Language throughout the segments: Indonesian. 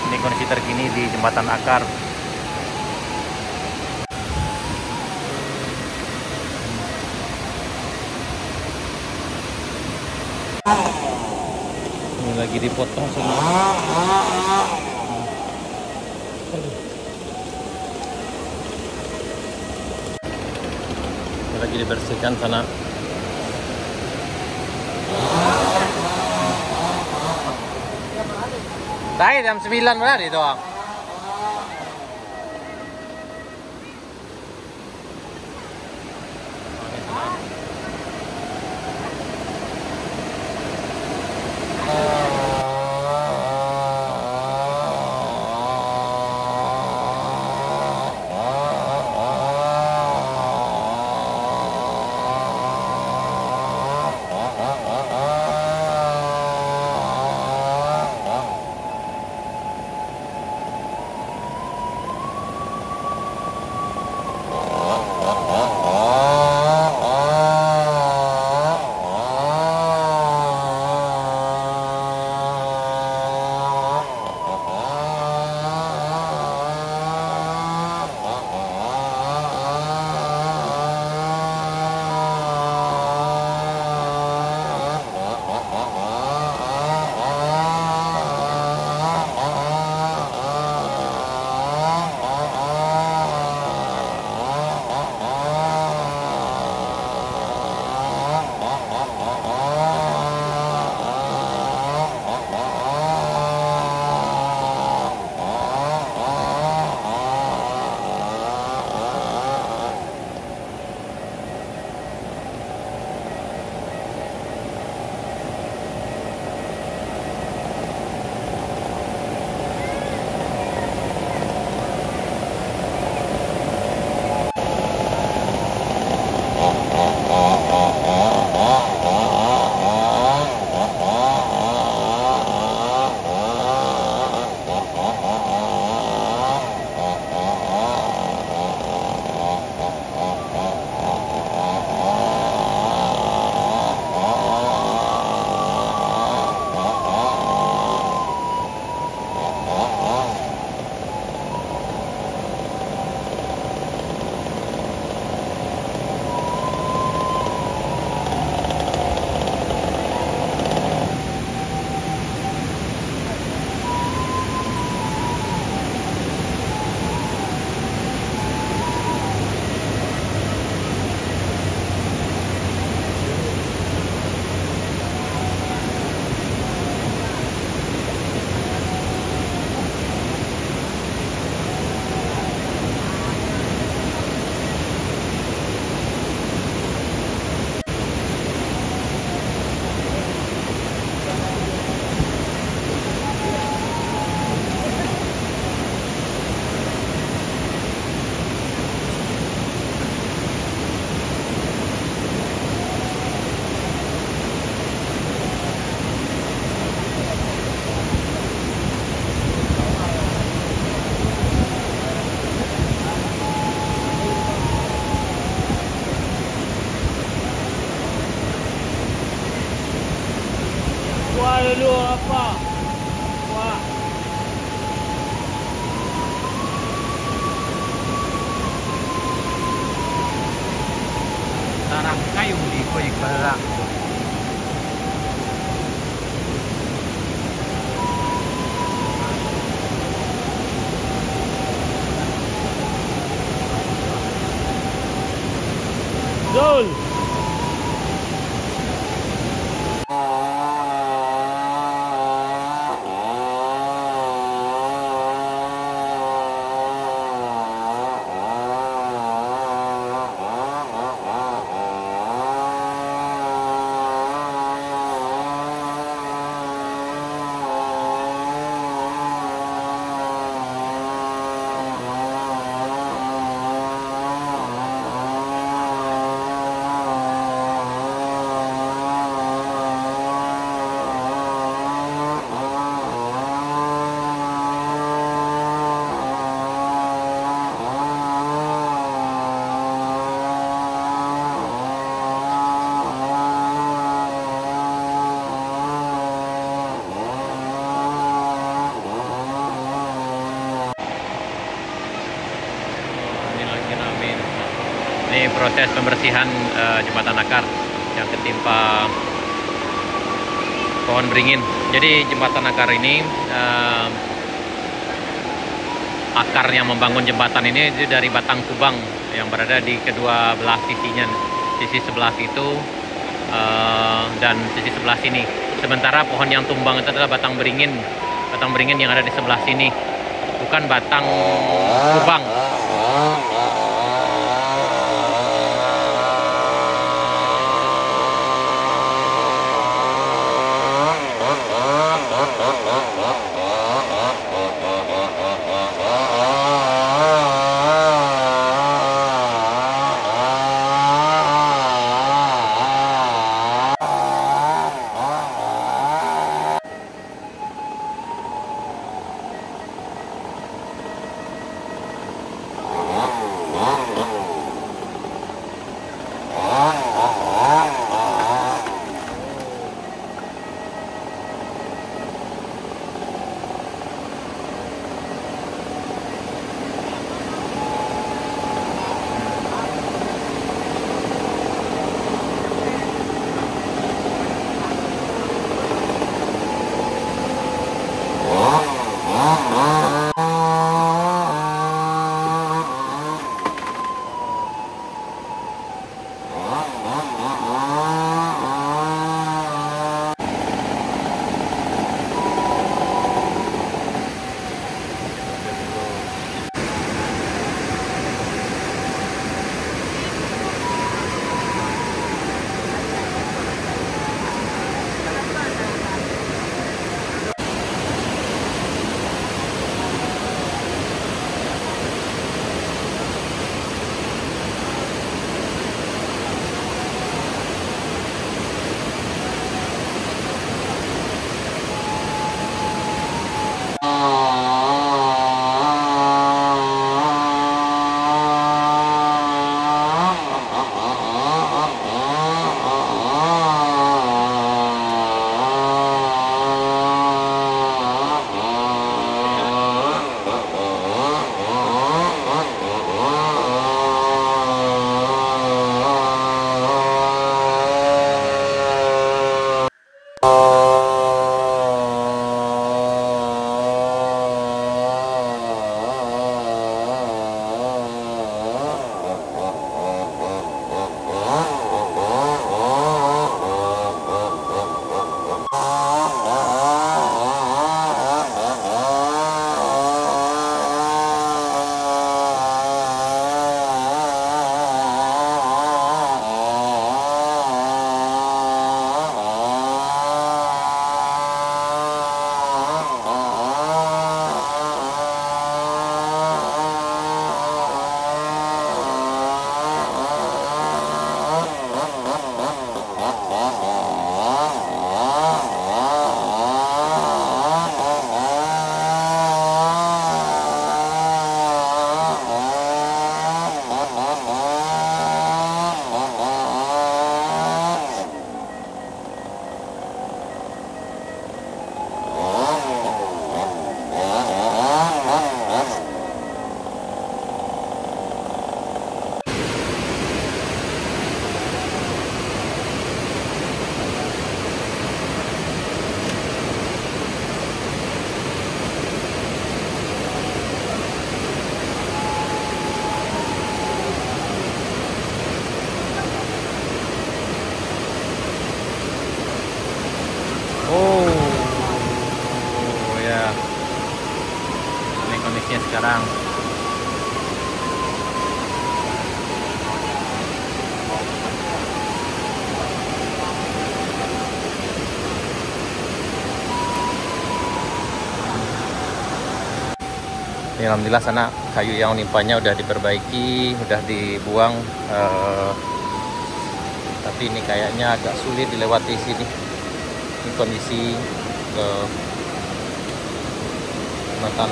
Ini kondisi terkini di Jembatan Akar. Ini lagi dipotong semua. Ini lagi dibersihkan sana. Tadi jam 9 berarti doang. Wah, lu apa? Wah. Tarang kayu di koyek barang. Zul. proses pembersihan jembatan akar yang ketimpa pohon beringin. Jadi jembatan akar ini akar yang membangun jembatan ini dari batang kubang yang berada di kedua belah sisinya, sisi sebelah situ dan sisi sebelah sini. Sementara pohon yang tumbang itu adalah batang beringin yang ada di sebelah sini, bukan batang kubang. sekarang. Ini alhamdulillah sana kayu yang nimpanya udah diperbaiki, udah dibuang. Tapi ini kayaknya agak sulit dilewati sini. Ini kondisi jembatan.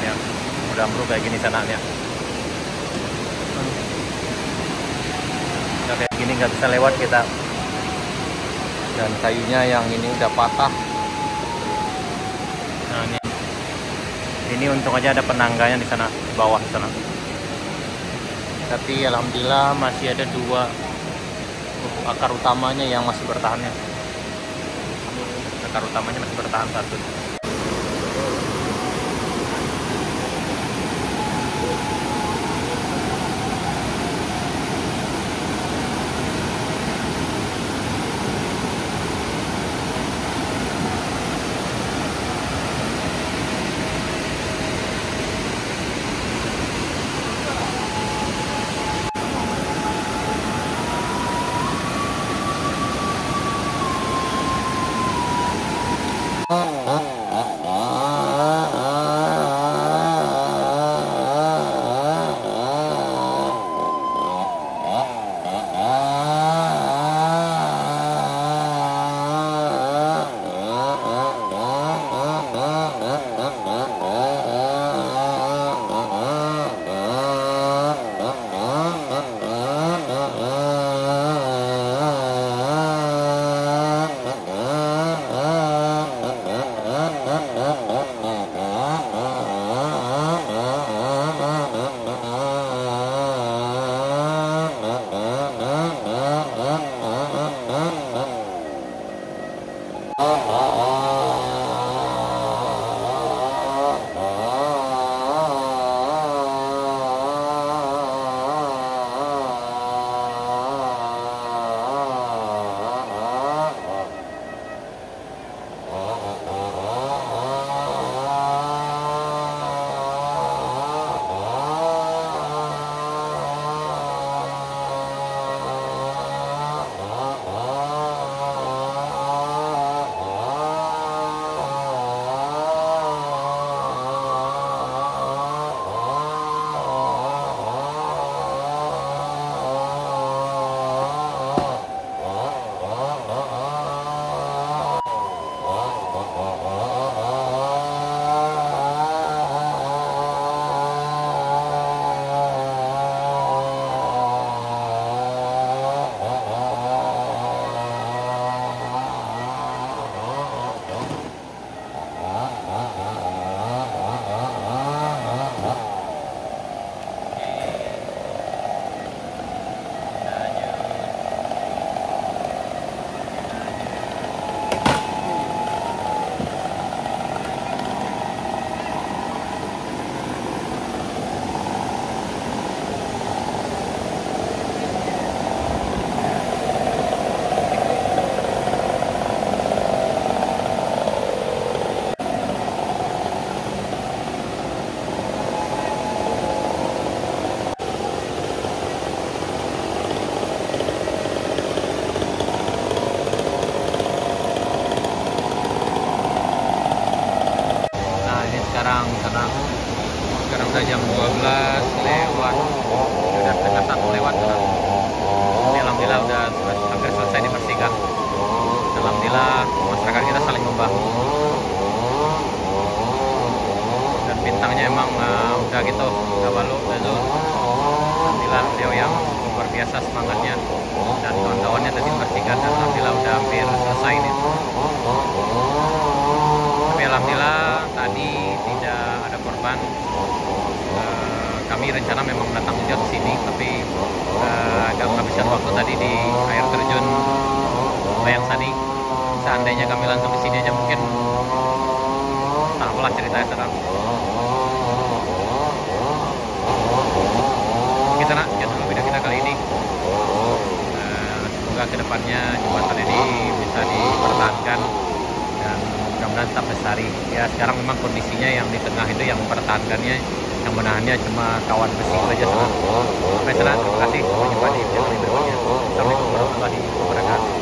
Ya, udah ambruk kayak gini sananya. Udah kayak gini nggak bisa lewat kita. Dan kayunya yang ini udah patah. Nah ini untung aja ada penangganya di sana, di bawah sana. tapi alhamdulillah masih ada 2 akar utamanya yang masih bertahan ya. Akar utamanya masih bertahan 1. Sekarang udah jam 12 lewat, udah setengah 1 lewat sekarang. Ini alhamdulillah udah hampir selesai dibersihkan. Alhamdulillah masyarakat kita saling membahu. Dan bintangnya emang udah gitu, udah balu, udah zoom. Alhamdulillah beliau yang luar biasa semangatnya dan kawan-kawannya tadi membersihkan, dan alhamdulillah udah hampir selesai nih. Tapi alhamdulillah tadi tidak ada korban. Kami rencana memang datang juga ke sini, tapi agak menghabiskan waktu tadi di air terjun Bayang Sani. Seandainya kami langsung ke sini aja mungkin tahulah ceritanya sekarang. Kita nak lihat dulu video kita kali ini. Semoga kedepannya jembatan ini bisa dipertahankan dan mudah-mudahan tetap lestari. Ya sekarang memang kondisinya yang di tengah itu yang mempertahankannya, yang menahannya cuma kawan besi saja. Sampai sana, terima kasih. Sampai jumpa di video berikutnya. Assalamualaikum warahmatullahi wabarakatuh.